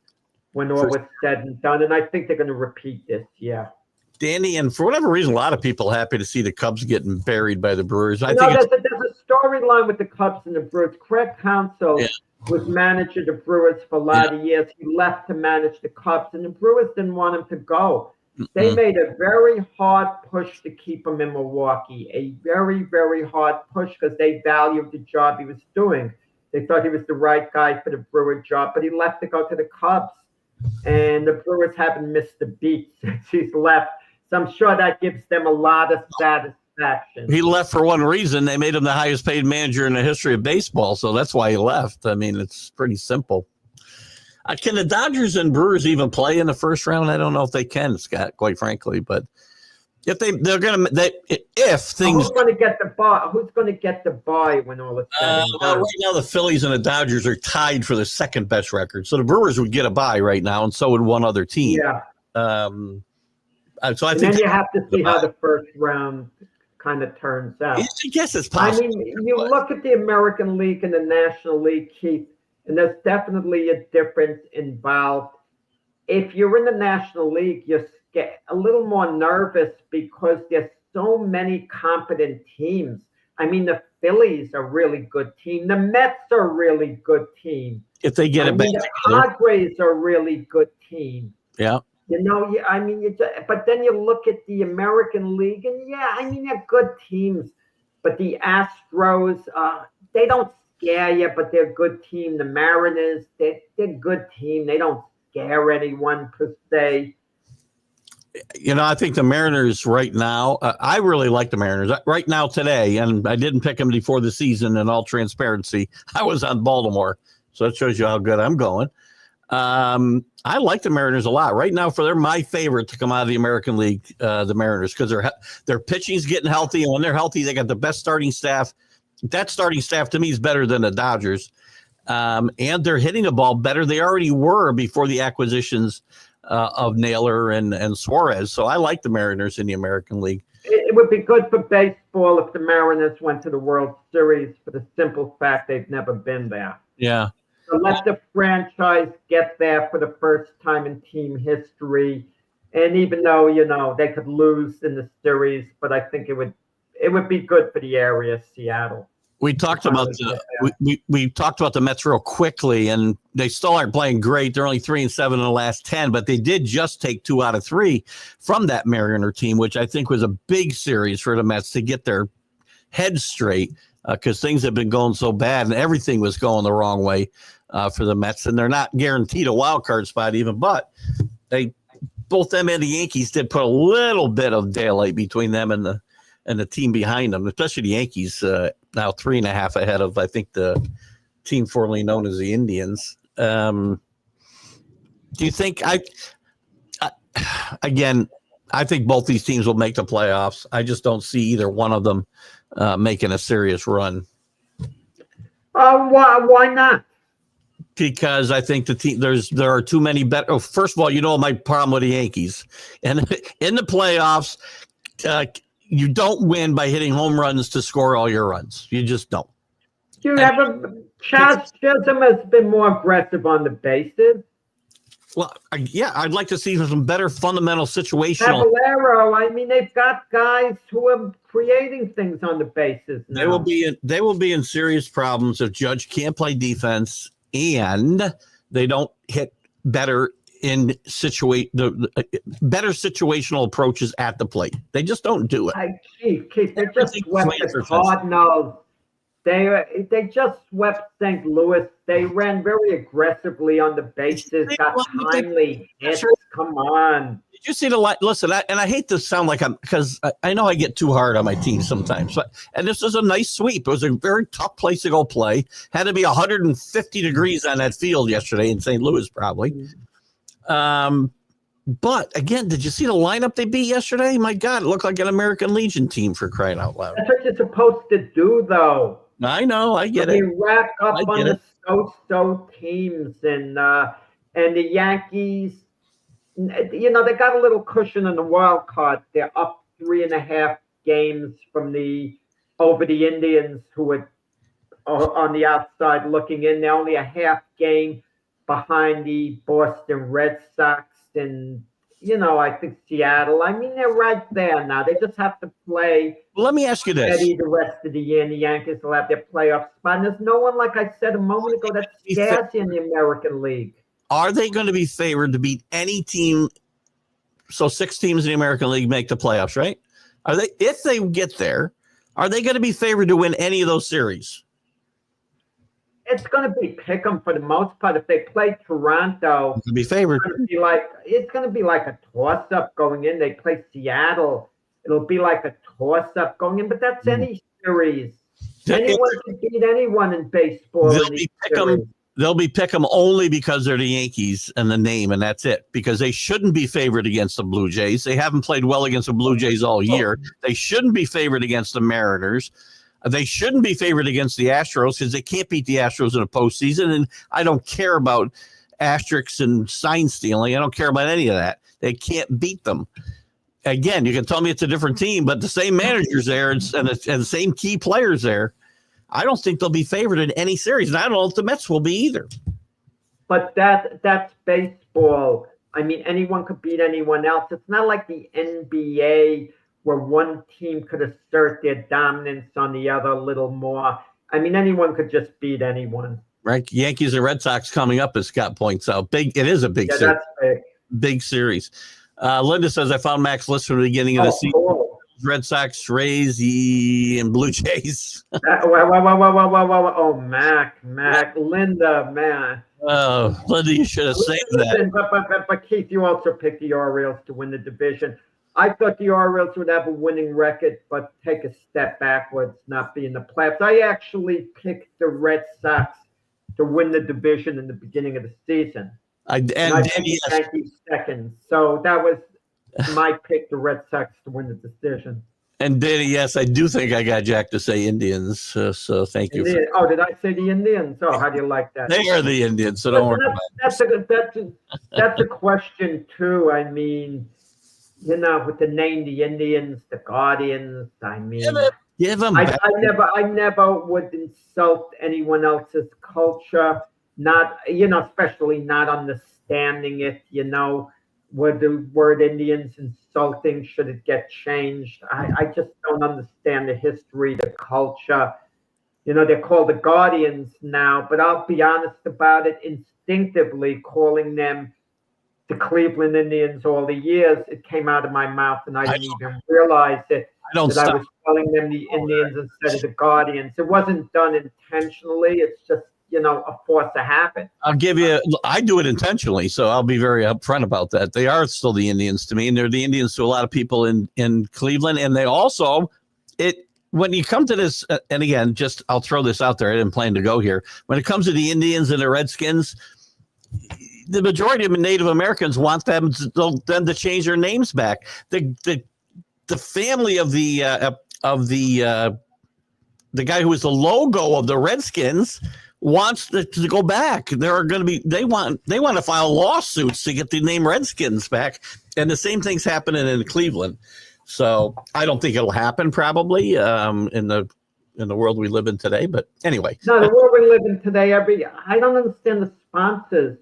when all was said and done, and I think they're going to repeat this year. Danny, and for whatever reason, a lot of people happy to see the Cubs getting buried by the Brewers. There's a storyline with the Cubs and the Brewers. Craig Counsell was manager of the Brewers for a lot of years. He left to manage the Cubs, and the Brewers didn't want him to go. They made a very hard push to keep him in Milwaukee, a very, very hard push, because they valued the job he was doing. They thought he was the right guy for the Brewer job, but he left to go to the Cubs. And the Brewers haven't missed a beat since he's left. So I'm sure that gives them a lot of satisfaction. He left for one reason. They made him the highest paid manager in the history of baseball, so that's why he left. I mean, it's pretty simple. Can the Dodgers and Brewers even play in the first round? I don't know if they can, Scott, quite frankly. But if who's going to get the bye? Who's going to get the bye when all is said and done? Right now, the Phillies and the Dodgers are tied for the second best record. So the Brewers would get a bye right now, and so would one other team. Yeah. So I think then you have to see how the first round kind of turns out. I guess it's possible. I mean, you look at the American League and the National League, Keith, and there's definitely a difference involved. If you're in the National League, you're get a little more nervous because there's so many competent teams. I mean, the Phillies are a really good team. The Mets are a really good team. If they get it back the together. Padres are a really good team. Yeah. But then you look at the American League, and they're good teams. But the Astros, they don't scare you, but they're a good team. The Mariners, they're a good team. They don't scare anyone per se. I think the Mariners right now, I really like the Mariners right now today, and I didn't pick them before the season. In all transparency, I was on Baltimore, so that shows you how good I'm going. I like the Mariners a lot right now. They're my favorite to come out of the American League, the Mariners, because their pitching's getting healthy, and when they're healthy, they got the best starting staff. That starting staff to me is better than the Dodgers, and they're hitting the ball better. They already were before the acquisitions of Naylor and Suarez. So I like the Mariners in the American League. It would be good for baseball if the Mariners went to the World Series for the simple fact they've never been there. Yeah. So let the franchise get there for the first time in team history. And even though, they could lose in the series, but I think it would be good for the area, Seattle. We talked about we talked about the Mets real quickly, and they still aren't playing great. They're only 3-7 in the last 10, but they did just take 2 out of 3 from that Mariner team, which I think was a big series for the Mets to get their heads straight because things have been going so bad and everything was going the wrong way for the Mets, and they're not guaranteed a wild card spot even. But both them and the Yankees did put a little bit of daylight between them and the team behind them, especially the Yankees. Now 3.5 ahead of, I think, the team formerly known as the Indians. Do you think I think both these teams will make the playoffs. I just don't see either one of them making a serious run. Why not? Because I think there are too many better. First of all, my problem with the Yankees, and in the playoffs, you don't win by hitting home runs to score all your runs. You just don't. Chas Chisholm has been more aggressive on the bases. Well, I'd like to see some better fundamental situational. Caballero, they've got guys who are creating things on the bases now. They will be in serious problems if Judge can't play defense and they don't hit better in better situational approaches at the plate. They just don't do it. Keith, they just swept the Cardinals. They just swept St. Louis. They ran very aggressively on the bases, got timely hits. Come on. Did you see the line? Listen, I hate to sound like because I know I get too hard on my team sometimes, and this was a nice sweep. It was a very tough place to go play. Had to be 150 degrees on that field yesterday in St. Louis, probably. But again, did you see the lineup they beat yesterday? My God, it looked like an American Legion team, for crying out loud. That's what you're supposed to do, though. I know, I get it. You rack up on the so teams, and the Yankees. They got a little cushion in the wild card. They're up 3.5 games over the Indians, who are on the outside looking in. They're only a half game behind the Boston Red Sox, and I think Seattle. They're right there now. They just have to play. Well, let me ask you this: the rest of the year, and the Yankees will have their playoff spot. And there's no one, like I said a moment ago, that scares you in the American League. Are they going to be favored to beat any team? So 6 teams in the American League make the playoffs, right? Are they? If they get there, are they going to be favored to win any of those series? It's going to be pick 'em for the most part. If they play Toronto, it's going to be favored. It's going to be like a toss-up going in. They play Seattle. It'll be like a toss-up going in. But that's any series. Anyone can beat anyone in baseball. They'll be pick 'em only because they're the Yankees and the name, and that's it. Because they shouldn't be favored against the Blue Jays. They haven't played well against the Blue Jays all year. They shouldn't be favored against the Mariners. They shouldn't be favored against the Astros because they can't beat the Astros in a postseason. And I don't care about asterisks and sign stealing. I don't care about any of that. They can't beat them. Again, you can tell me it's a different team, but the same managers there and the same key players there. I don't think they'll be favored in any series. And I don't know if the Mets will be either. But that's baseball. I mean, anyone could beat anyone else. It's not like the NBA where one team could assert their dominance on the other a little more. I mean, anyone could just beat anyone. Right. Yankees and Red Sox coming up, as Scott points out. It is a big series. That's big. Big series. Linda says, I found Mac's list from the beginning of the season. Cool. Red Sox, Rays, and Blue Jays. Oh, Mac, Linda, man. Oh, Linda, you should have saved that. But Keith, you also picked the Orioles to win the division. I thought the Orioles would have a winning record, but take a step backwards, not be in the playoffs. I actually picked the Red Sox to win the division in the beginning of the season. I picked the Yankees second. So that was my pick, the Red Sox to win the division. And Danny, yes, I do think I got Jack to say Indians. So thank you. Did I say the Indians? Oh, how do you like that? They are the Indians, so don't worry about it. That's a question too. I mean, you know, with the name, the Indians, the Guardians. I mean, give them. I never would insult anyone else's culture. Not, you know, especially not understanding it. You know, would the word Indians insulting? Should it get changed? I just don't understand the history, the culture. You know, they're called the Guardians now, but I'll be honest about it. Instinctively calling them the Cleveland Indians all the years, it came out of my mouth, and I didn't even realize it. I was calling them the Indians instead of the Guardians. It wasn't done intentionally. It's just, you know, a force of habit. I do it intentionally, so I'll be very upfront about that. They are still the Indians to me, and they're the Indians to a lot of people in Cleveland. And they also, when you come to this, and again, just I'll throw this out there. I didn't plan to go here. When it comes to the Indians and the Redskins, the majority of Native Americans want them to change their names back. The family of the guy who was the logo of the Redskins wants to go back. They want to file lawsuits to get the name Redskins back, and the same thing's happening in Cleveland. So I don't think it'll happen probably in the world we live in today. But anyway, no, the world we live in today. I don't understand the sponsors.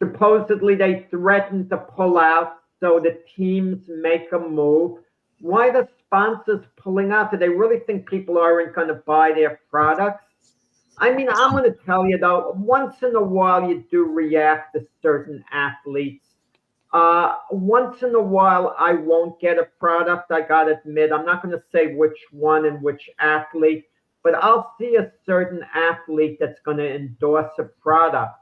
Supposedly they threatened to pull out, so the teams make a move. Why the sponsors pulling out? Do they really think people aren't going to buy their products? I mean, I'm going to tell you, though, once in a while you do react to certain athletes. Once in a while I won't get a product, I got to admit. I'm not going to say which one and which athlete, but I'll see a certain athlete that's going to endorse a product.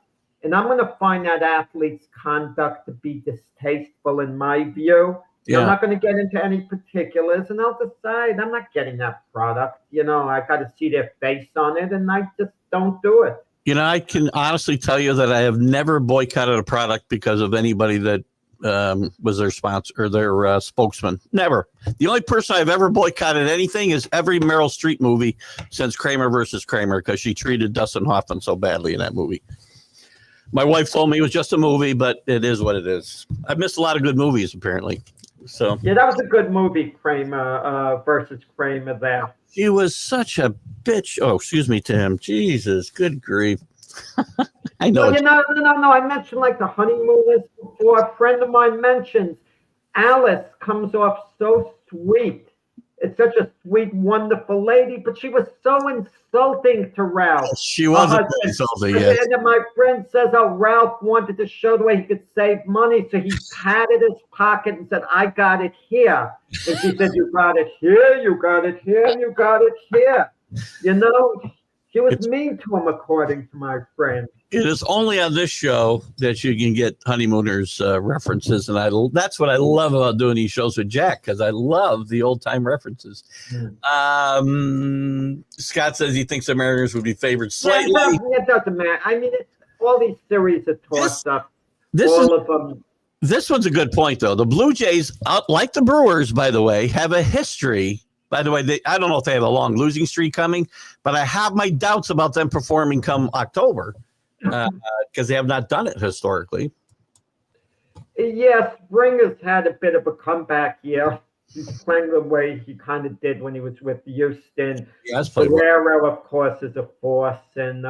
And I'm going to find that athlete's conduct to be distasteful in my view. Yeah. I'm not going to get into any particulars, and I'll decide I'm not getting that product. You know, I got to see their face on it, and I just don't do it. You know, I can honestly tell you that I have never boycotted a product because of anybody that was their sponsor or their spokesman. Never. The only person I've ever boycotted anything is every Meryl Streep movie since Kramer versus Kramer, because she treated Dustin Hoffman so badly in that movie. My wife told me it was just a movie, but it is what it is. I've missed a lot of good movies, apparently. So yeah, that was a good movie, Kramer versus Kramer there. She was such a bitch. Oh, excuse me, Tim. Jesus, good grief. I know. No. I mentioned like the honeymooners before. A friend of mine mentions Alice comes off so sweet. It's such a sweet, wonderful lady, but she was so insulting to Ralph. She was insulting, yes. And my friend says, Ralph wanted to show the way he could save money, so he patted his pocket and said, I got it here. And she said, you got it here, you got it here, and you got it here. You know, she was mean to him, according to my friend. It is only on this show that you can get honeymooners references, and that's what I love about doing these shows with Jack, because I love the old time references. Scott says he thinks the Mariners would be favored slightly. It doesn't matter. I mean, all these series are tossed up. All of them. This one's a good point, though. The Blue Jays, like the Brewers, by the way, have a history. By the way, I don't know if they have a long losing streak coming, but I have my doubts about them performing come October. Because they have not done it historically. Yes, Springer's had a bit of a comeback year. He's playing the way he kind of did when he was with Houston. Yes, Guerrero, of course, is a force. And,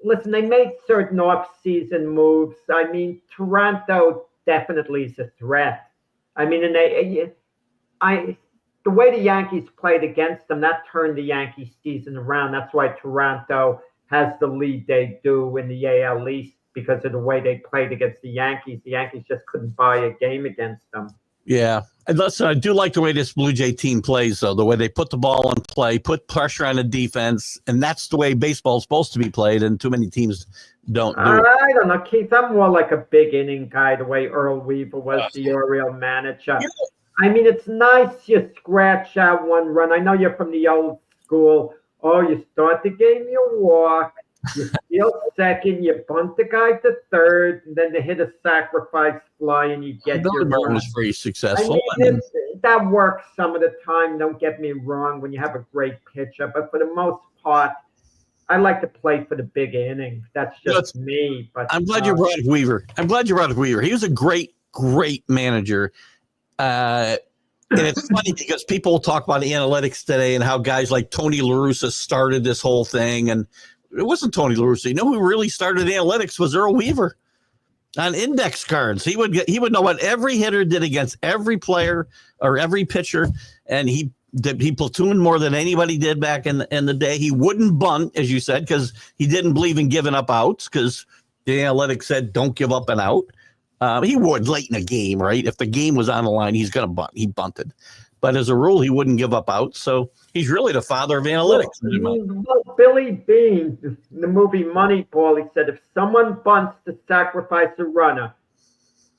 listen, they made certain off-season moves. I mean, Toronto definitely is a threat. I mean, the way the Yankees played against them, that turned the Yankees season around. That's why Toronto has the lead they do in the AL East, because of the way they played against the Yankees. The Yankees just couldn't buy a game against them. Yeah. And listen, I do like the way this Blue Jay team plays, though, the way they put the ball in play, put pressure on the defense, and that's the way baseball is supposed to be played, and too many teams don't do it. I don't know, Keith. I'm more like a big inning guy, the way Earl Weaver was the Oriole manager. Yeah. I mean, it's nice you scratch out one run. I know you're from the old school. Oh, you start the game, you walk, you steal second, you bunt the guy to third, and then they hit a sacrifice fly, and you get your run. Was very successful. I mean, that works some of the time. Don't get me wrong, when you have a great pitcher, but for the most part, I like to play for the big inning. That's just me. But I'm glad you brought up Weaver. He was a great manager. And it's funny because people talk about analytics today and how guys like Tony La Russa started this whole thing. And it wasn't Tony La Russa. You know who really started analytics was Earl Weaver on index cards. He would know what every hitter did against every player or every pitcher. And he platooned more than anybody did back in the day. He wouldn't bunt, as you said, because he didn't believe in giving up outs, because the analytics said don't give up an out. He would late in a game, right? If the game was on the line, he's going to bunt. He bunted. But as a rule, he wouldn't give up outs. So he's really the father of analytics. Well, Billy Bean, in the movie Moneyball, he said, if someone bunts to sacrifice a runner,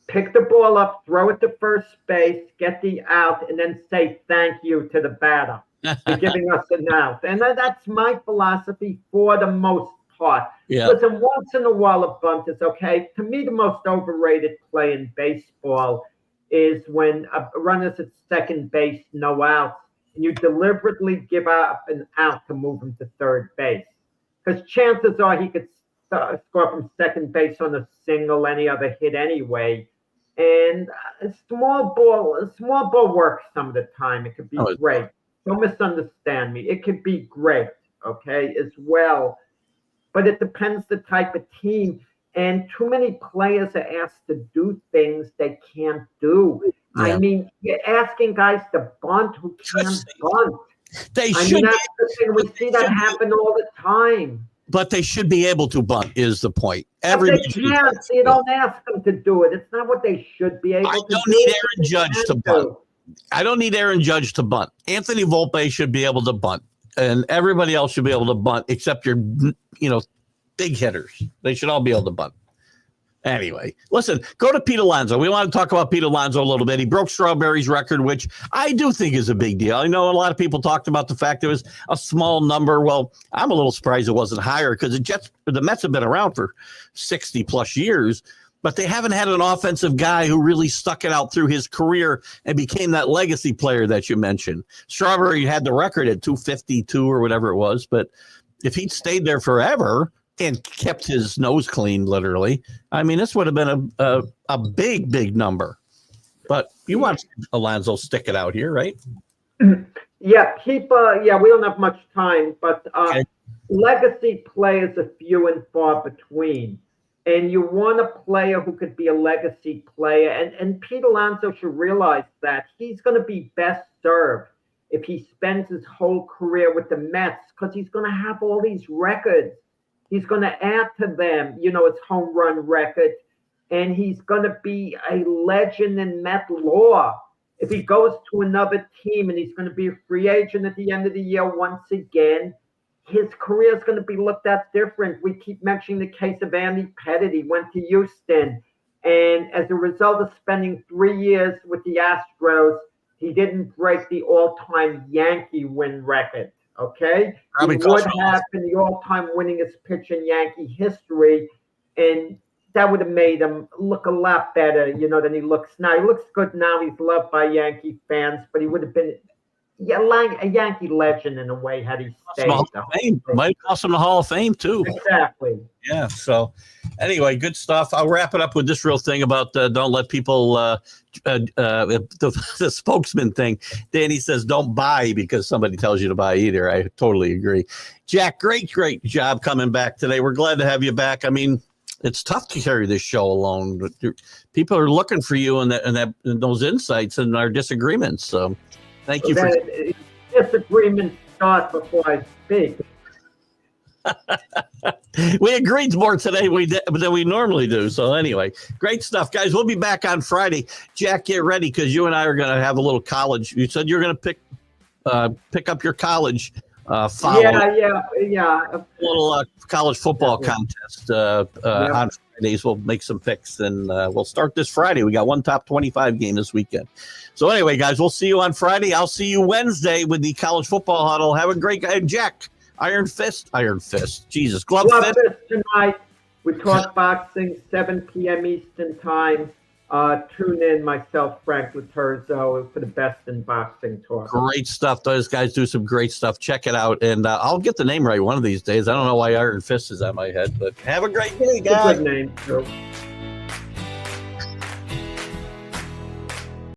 pick the ball up, throw it to first base, get the out, and then say thank you to the batter for giving us an out. And that's my philosophy for the most part. Yeah. Listen, once in a while a bunt is okay. To me, the most overrated play in baseball is when a runner's at second base, no outs, and you deliberately give up an out to move him to third base. Because chances are he could score from second base on a single, any other hit anyway. And a small ball works some of the time. It could be great. Don't misunderstand me. It could be great, okay, as well. But it depends the type of team. And too many players are asked to do things they can't do. Yeah. I mean, you're asking guys to bunt who can't bunt. They should. That's the thing. We see that happen all the time. But they should be able to bunt, is the point. They can't. You don't ask them to do it. It's not what they should be able to do. I don't need Aaron Judge to bunt. I don't need Aaron Judge to bunt. Anthony Volpe should be able to bunt. And everybody else should be able to bunt, except your, big hitters. They should all be able to bunt. Anyway, listen, go to Pete Alonso. We want to talk about Pete Alonso a little bit. He broke Strawberry's record, which I do think is a big deal. I know a lot of people talked about the fact it was a small number. Well, I'm a little surprised it wasn't higher, because the Mets have been around for 60 plus years, but they haven't had an offensive guy who really stuck it out through his career and became that legacy player that you mentioned. Strawberry had the record at 252 or whatever it was, but if he'd stayed there forever and kept his nose clean, literally, I mean, this would have been a big, big number. But you want Alonso stick it out here, right? Yeah, we don't have much time, but okay. Legacy players are few and far between. And you want a player who could be a legacy player. And Pete Alonso should realize that he's going to be best served if he spends his whole career with the Mets, because he's going to have all these records. He's going to add to them, his home run record, and he's going to be a legend in Met lore. If he goes to another team and he's going to be a free agent at the end of the year once again, his career is going to be looked at different. We keep mentioning the case of Andy Pettitte. He went to Houston, and as a result of spending 3 years with the Astros, he didn't break the all-time Yankee win record. Okay, he would have been the all-time winningest pitcher in Yankee history, and that would have made him look a lot better, than he looks now. He looks good now. He's loved by Yankee fans, but he would have been a Yankee legend in a way had he stayed. Might cost him the Hall of Fame too. Exactly. Yeah. So, Anyway, good stuff. I'll wrap it up with this real thing about don't let people the spokesman thing. Danny says don't buy because somebody tells you to buy either. I totally agree. Jack, great job coming back today. We're glad to have you back. I mean, it's tough to carry this show alone. People are looking for you and those insights and our disagreements. So thank you for disagreements start before I speak. We agreed more today than we normally do. So anyway, great stuff, guys. We'll be back on Friday. Jack, get ready because you and I are going to have a little college. You said you're going to pick up your college follow. Yeah. A little college football contest on Fridays. We'll make some picks and we'll start this Friday. We got one top 25 game this weekend. So anyway, guys, we'll see you on Friday. I'll see you Wednesday with the college football huddle. Have a great guy, Jack. Iron Fist. Jesus. Glove fist tonight. We talk boxing, 7 p.m. Eastern time. Tune in, myself, Frank Laterzo, for the best in boxing talk. Great stuff. Those guys do some great stuff. Check it out. And I'll get the name right one of these days. I don't know why Iron Fist is on my head, but have a great day, guys. It's a good name, too.